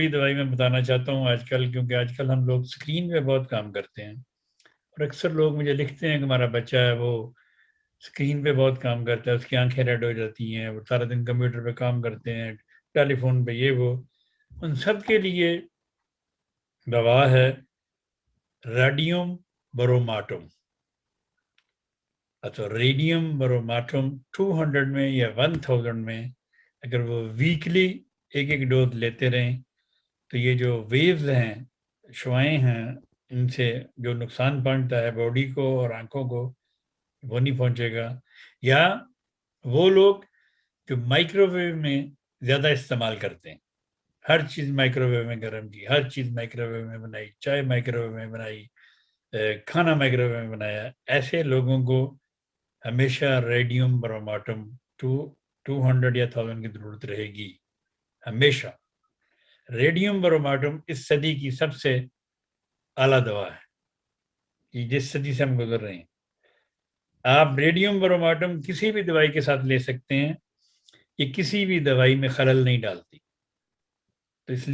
ضروری دوائی میں بتانا چاہتا ہوں آج کل، کیونکہ آج کل ہم لوگ اسکرین پہ بہت کام کرتے ہیں، اور اکثر لوگ مجھے لکھتے ہیں کہ ہمارا بچہ ہے وہ اسکرین پہ بہت کام کرتا ہے، اس کی آنکھیں ریڈ ہو جاتی ہیں، وہ سارا دن کمپیوٹر پہ کام کرتے ہیں، ٹیلی فون پہ، یہ وہ. ان سب کے لیے دوا ہے ریڈیم بروماٹم. اچھا، ریڈیم بروماٹم 200 میں یا 1000 میں اگر وہ ویکلی ایک ڈوز لیتے رہیں تو یہ جو ویوز ہیں، شعائیں ہیں، ان سے جو نقصان پہنچتا ہے باڈی کو اور آنکھوں کو وہ نہیں پہنچے گا. یا وہ لوگ جو مائکرو ویو میں زیادہ استعمال کرتے ہیں، ہر چیز مائکرو ویو میں گرم کی، ہر چیز مائکرو ویو میں بنائی، چائے مائکرو ویو میں بنائی، کھانا مائکرو ویو میں بنایا، ایسے لوگوں کو ہمیشہ ریڈیم بروماٹم 200 یا 1000 کی ضرورت رہے گی ہمیشہ. ریڈیم بروماٹم اس صدی کی سب سے اعلیٰ دوا ہے، یہ جس صدی سے ہم گزر رہے ہیں. آپ ریڈیم بروماٹم کسی بھی دوائی کے ساتھ لے سکتے ہیں، یہ کسی بھی دوائی میں خلل نہیں ڈالتی. تو اس لیے